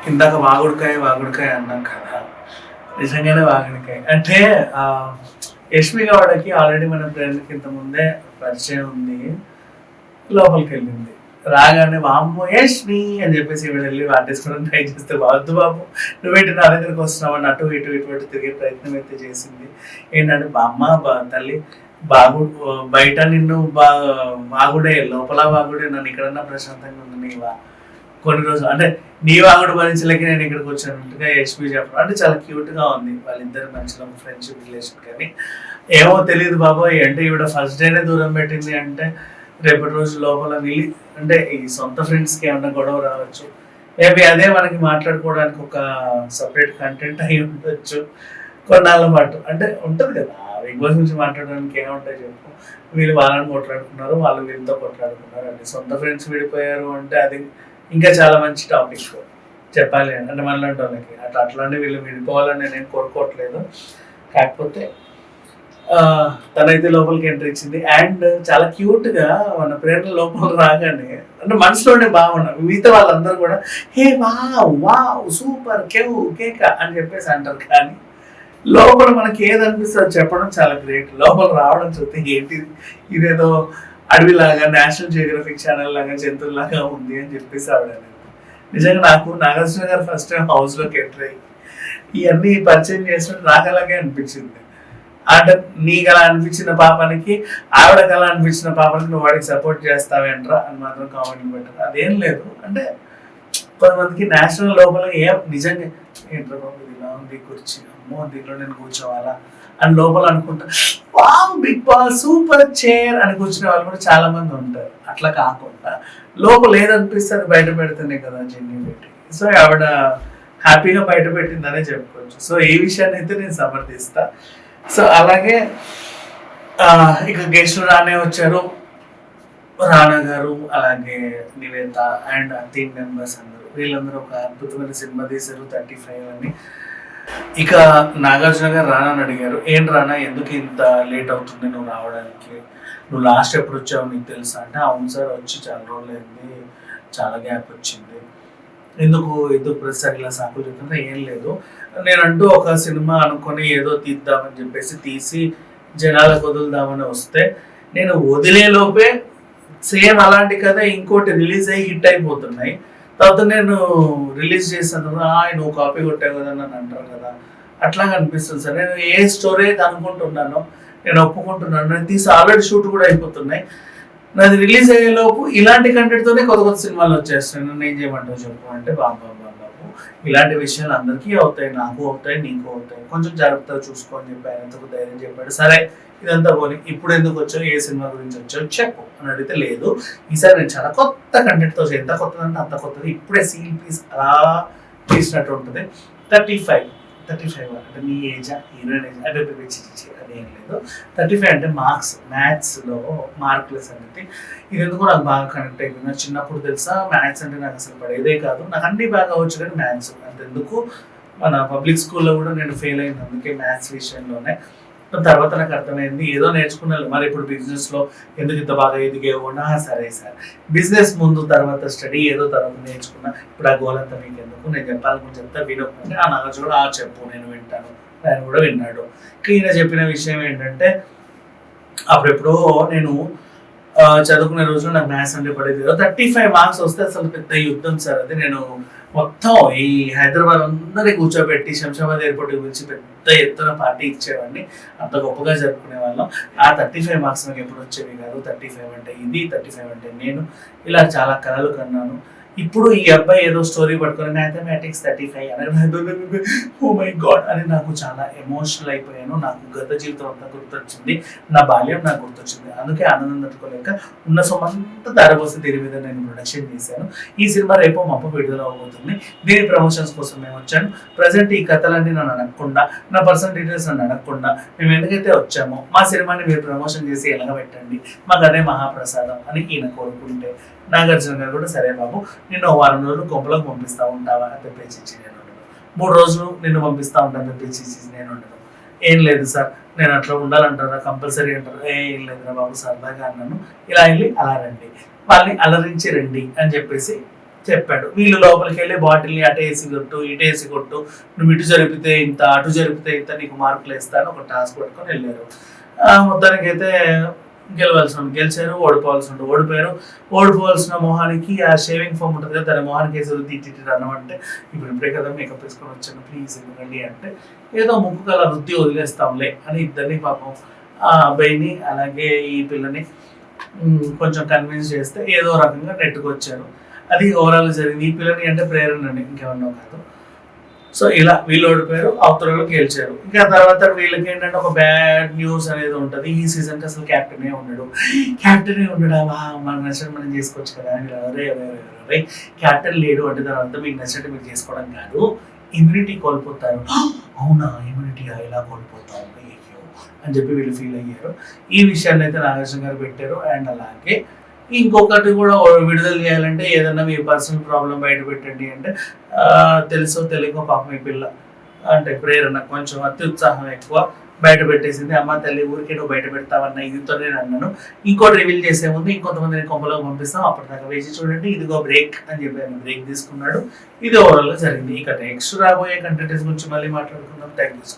ఇందాక వాగుడుకాయ వాగుడుకాయ అన్నాం కదా, నిజంగానే వాగుడుకాయ అంటే ఆ, యష్మి గౌడకి ఆల్రెడీ మన ఫ్రెండ్కి ఇంత ముందే పరిచయం ఉంది. లోపలికి వెళ్ళింది, రాగానే వామ్మో యష్మి అని చెప్పేసి ఈవిడ వెళ్ళి వాటేసుకోవడం ట్రై చేస్తే, వద్దు బాబు నువ్వేంటి నా దగ్గరికి వస్తున్నావు అని అటు ఇటు ఇటు తిరిగే ప్రయత్నం అయితే చేసింది. ఏంటంటే బామ్మ తల్లి బాగు బయట నిన్ను వాగుడే, లోపల వాగుడే, నన్ను ఇక్కడన్నా ప్రశాంతంగా ఉంది నీవా కొన్ని రోజులు అంటే నీ వాగుడు భరించలేక నేను ఇక్కడికి వచ్చినట్టుగా యశ్వి చెప్పడం అంటే చాలా క్యూట్ గా ఉంది. వాళ్ళిద్దరు మంచిగా ఫ్రెండ్షిప్ రిలేషన్. కానీ ఏమో తెలియదు బాబోయ్, అంటే ఈవిడ ఫస్ట్ డేనే దూరం పెట్టింది అంటే రేపటి రోజు లోపల వీళ్ళు అంటే ఈ సొంత ఫ్రెండ్స్ కి ఏమన్నా గొడవ రావచ్చు. మేబీ అదే మనకి మాట్లాడుకోవడానికి ఒక సపరేట్ కంటెంట్ అయి ఉండొచ్చు కొన్నాళ్ళ పాటు. అంటే ఉంటది కదా బిగ్ బాస్ గురించి మాట్లాడడానికి ఏముంటాయి చెప్పు. వీళ్ళు వాళ్ళని కొట్లాడుకున్నారు, వాళ్ళు వీళ్ళతో కొట్లాడుకున్నారు, అంటే సొంత ఫ్రెండ్స్ విడిపోయారు అంటే అది ఇంకా చాలా మంచి టాపిక్ చెప్పాలి అంటే మనలాంటి వాళ్ళకి. అట్లాంటి వీళ్ళు విడిపోవాలని నేను కోరుకోవట్లేదు. కాకపోతే తనైతే లోపలికి ఎంట్రీ ఇచ్చింది అండ్ చాలా క్యూట్ గా మన ప్రేరణ లోపల రాగానే అంటే మనసులోనే బాగున్నా మిగతా వాళ్ళందరూ కూడా హే వావ్ సూపర్ కేవ్ కేక అని చెప్పేసి అంటారు. కానీ లోపల మనకి ఏది అనిపిస్తుంది చెప్పడం చాలా గ్రేట్. లోపల రావడం చూస్తే ఏంటి ఇదేదో అడవిలాగా నేషనల్ జియోగ్రఫిక్ ఛానల్ లాగా జంతువులాగా ఉంది అని చెప్పేసి ఆవిడ. నిజంగా నాకు నాగార్జున గారు ఫస్ట్ టైం హౌస్ లోకి ఎంటర్ అయ్యి ఇవన్నీ పరిచయం చేసినట్టు నాకు అలాగే అనిపించింది. అంటే నీకు అలా అనిపించిన పాపానికి ఆవిడకి అలా అనిపించిన పాపానికి నువ్వు వాడికి సపోర్ట్ చేస్తావేంట్రా అని మాత్రం కామెంట్లు పెట్టారు. అదేం లేదు అంటే కొంతమందికి నేషనల్ లోపల ఏం నిజంగా ఏంట్రా బాబు ఇలా ఉంది కుర్చీ, అమ్మో దీంట్లో నేను కూర్చోవాలా అని లోపల అనుకుంటా, wow Bigg Boss super chair అని కూర్చునే వాళ్ళు కూడా చాలా మంది ఉంటారు. అట్లా కాకుండా లోపల ఏదనిపిస్తే అది బయట పెడుతుంది కదా జెన్యూనిటీ. సో ఆవిడ హ్యాపీగా బయట పెట్టిందనే చెప్పుకోవచ్చు. సో ఈ విషయాన్ని అయితే నేను సమర్థిస్తా. సో అలాగే ఇక గెస్టులు రానే వచ్చారు, రానా గారు అలాగే నివేత అండ్ టీమ్ మెంబర్స్ అందరూ. వీళ్ళందరూ ఒక అద్భుతమైన సినిమా తీశారు 35 అని. ఇక నాగార్జున గారు రానాని అడిగారు, ఏంటి రానా ఎందుకు ఇంత లేట్ అవుతుంది నువ్వు రావడానికి, నువ్వు లాస్ట్ ఎప్పుడు వచ్చావు నీకు తెలుసా అంటే, అవును సార్ వచ్చి చాలా రోజులు అయింది, చాలా గ్యాప్ వచ్చింది, ఎందుకు ప్రతిసారి ఇలా సాకులు చెప్తుంటే ఏం లేదు, నేనంటూ ఒక సినిమా అనుకొని ఏదో తీద్దామని చెప్పేసి తీసి జనాలకు వదులుదామని వస్తే నేను వదిలేలోపే సేమ్ అలాంటి కథ ఇంకోటి రిలీజ్ అయ్యి హిట్ అయిపోతున్నాయి. తర్వాత నేను రిలీజ్ చేస్తాను నువ్వు కాపీ కొట్టావు కదా నన్ను అంటారు కదా, అట్లాగా అనిపిస్తుంది సార్. నేను ఏ స్టోరీ అయితే అనుకుంటున్నానో నేను ఒప్పుకుంటున్నాను, నేను తీసి ఆల్రెడీ షూట్ కూడా అయిపోతున్నాయి, నాది రిలీజ్ అయ్యేలోపు ఇలాంటి కంటెంట్తోనే కొత్త కొత్త సినిమాలు వచ్చేస్తాయి, నన్ను ఏం చేయమంటావు చెప్పు అంటే, బాబు ఇలాంటి విషయాలు అందరికీ అవుతాయి, నాకు అవుతాయి, నీకు అవుతాయి, కొంచెం జాగ్రత్తగా చూసుకో అని చెప్పి ఆయన ఎంతకు ధైర్యం చెప్పాడు. సరే ఇదంతా పోనీ ఇప్పుడు ఎందుకు వచ్చావు, ఏ సినిమా గురించి వచ్చావు చెప్పు అని అడిగితే, లేదు ఈసారి నేను చాలా కొత్త కంటెంట్తో ఎంత కొత్తదంటే అంత కొత్తది, ఇప్పుడే సీల్ పీస్ అలా తీసినట్టు ఉంటుంది. 35 అంటే నీ ఏజా హీరోయిన్ ఏజ్ అంటే అదేం లేదు. 35 అంటే మ్యాథ్స్లో మార్కుల సంగతి. ఇది ఎందుకు నాకు బాగా కనెక్ట్ అయిపోయింది. నాకు చిన్నప్పుడు తెలుసా మ్యాథ్స్ అంటే నాకు అసలు పడేదే కాదు, నాకు అన్ని బాగా వచ్చు కానీ మ్యాథ్స్ అంతెందుకు మన పబ్లిక్ స్కూల్లో కూడా నేను ఫెయిల్ అయింది అందుకే మ్యాథ్స్ విషయంలోనే. తర్వాత నాకు అర్థమైంది ఏదో నేర్చుకున్నాను, మరి ఇప్పుడు బిజినెస్లో ఎందుకు ఇంత బాగా ఎదిగేవన్నా సరే సార్ బిజినెస్ ముందు తర్వాత స్టడీ ఏదో తర్వాత నేర్చుకున్నా, ఇప్పుడు ఆ గోల్ అంతా మీకు ఎందుకు, నేను చెప్పాలని చెప్తా వినకుండా ఆ నాగార్జున చెప్పు నేను వింటాను, ఆయన కూడా విన్నాడు. ఈయన చెప్పిన విషయం ఏంటంటే, అప్పుడెప్పుడో నేను చదువుకునే రోజులు నాకు మ్యాథ్స్ అంటే పడేది 35 మార్క్స్ వస్తే అసలు పెద్ద యుద్ధం సార్ అది. నేను మొత్తం ఈ హైదరాబాద్ అందరినీ కూర్చోబెట్టి శంషాబాద్ ఎయిర్పోర్ట్ గురించి పెద్ద ఎత్తున పార్టీ ఇచ్చేవాడిని, అంత గొప్పగా జరుపుకునే వాళ్ళం. ఆ 35 మార్క్స్ నాకు ఎప్పుడు వచ్చేవి కాదు. 35 అంటే ఇది, 35 అంటే నేను, ఇలా చాలా కలలు కన్నాను. ఇప్పుడు ఈ అబ్బాయి ఏదో స్టోరీ పట్టుకొని మ్యాథమెటిక్స్ 35 అని ఓ మై గాడ్ అని నాకు చాలా ఎమోషనల్ అయిపోయాను. నాకు గత జీవితం అంతా గుర్తొచ్చింది, నా బాల్యం నాకు గుర్తొచ్చింది. అందుకే ఆనందం తట్టుకోలేక ఉన్న సొమ్మంతా దారపోసి దీని మీద నేను ప్రొడక్షన్ చేశాను. ఈ సినిమా రేపో మప్ప విడుదల అవబోతుంది. దీని ప్రమోషన్స్ కోసం మేము వచ్చాను. ప్రజెంట్ ఈ కథలన్నీ నన్ను అడగకుండా, నా పర్సనల్ డీటెయిల్స్ నన్ను అడగకుండా మేము ఎందుకైతే వచ్చామో మా సినిమాని మీరు ప్రమోషన్ చేసి ఎలాగబెట్టండి, మాకు అదే మహాప్రసాదం అని ఈయన కోరుకుంటే, నాగార్జున గారు కూడా సరే బాబు నిన్ను 1 వారం రోజులు కొంపలోకి పంపిస్తూ ఉంటావా అని తెప్పించి నేను ఉండను, 3 రోజులు నిన్ను పంపిస్తూ ఉంటాను తెప్పించి నేను ఉండను. ఏం లేదు సార్ నేను అట్లా ఉండాలంటారా కంపల్సరీ అంటారు, ఏం లేదురా బాబు సరదాగా అన్నాను, ఇలా వెళ్ళి అలా రండి, వాళ్ళని అలరించి రండి అని చెప్పేసి చెప్పాడు. వీళ్ళు లోపలికి వెళ్ళి బాటిల్ని అటు వేసి కొట్టు, ఇటు వేసి కొట్టు, నువ్వు ఇటు జరిపితే ఇంత, అటు జరిపితే ఇంత, నీకు మార్కులు ఇస్తాను ఒక టాస్క్ పెట్టుకొని వెళ్ళారు. మొత్తానికైతే గెలిచారు, ఓడిపోయారు. ఓడిపోవాల్సిన మొహానికి ఆ షేవింగ్ ఫోమ్ ఉంటుంది కదా, దాని మొహానికి వేసి రుద్ది అన్నం అంటే, ఇప్పుడే కదా మేకప్ వేసుకొని వచ్చాను, ప్లీజ్ ఎందుకండి అంటే, ఏదో ముక్కు కల రుద్ది వదిలేస్తాంలే అని ఇద్దరిని పాపం ఆ అబ్బాయిని అలాగే ఈ పిల్లని కొంచెం కన్విన్స్ చేస్తే ఏదో రకంగా నెట్టుకొచ్చారు. అది ఓవరాల్ జరిగింది. ఈ పిల్లని అంటే ప్రేరణ అండి, ఇంకేమన్నా కాదు. సో ఇలా వీళ్ళు ఓడిపోయారు, అవతల గెలిచారు. ఇంకా తర్వాత వీళ్ళకి ఏంటంటే ఒక బ్యాడ్ న్యూస్ అనేది ఉంటుంది. ఈ సీజన్కి అసలు క్యాప్టెనే ఉండడా, మనకు నచ్చినట్టు మనం చేసుకోవచ్చు కదా అని. అరే క్యాప్టెన్ లేడు అంటే దాని అర్థం మీకు నచ్చినట్టు మీరు చేసుకోవడం కాదు, ఇమ్యూనిటీ కోల్పోతారు. అవునా, ఇమ్యూనిటీ ఎలా కోల్పోతారు అని చెప్పి వీళ్ళు ఫీల్ అయ్యారు. ఈ విషయాన్ని అయితే నాగార్జున గారు పెట్టారు. అండ్ అలాగే ఇంకొకటి కూడా విడుదల చేయాలంటే ఏదన్నా మీ పర్సనల్ ప్రాబ్లం బయట పెట్టండి అంటే, తెలుసో తెలియకో పాపం ఈ పిల్ల అంటే ప్రేరణ కొంచెం అత్యుత్సాహం ఎక్కువ బయట పెట్టేసింది. అమ్మ తల్లి ఊరికే నువ్వు బయట పెడతావన్న ఇదితో నేను అన్నాను, ఇంకోటి రివీల్ చేసే ముందు ఇంకొంతమందిని కొంపలోకి పంపిస్తాం, అప్పటిదాకా వేసి చూడండి, ఇదిగో బ్రేక్ అని చెప్పి ఆయన బ్రేక్ తీసుకున్నాడు. ఇది ఓవరాల్ గా జరిగింది. ఇక నెక్స్ట్ రాబోయే కంటెంట్స్ గురించి మళ్ళీ మాట్లాడుకుందాం. Thank you.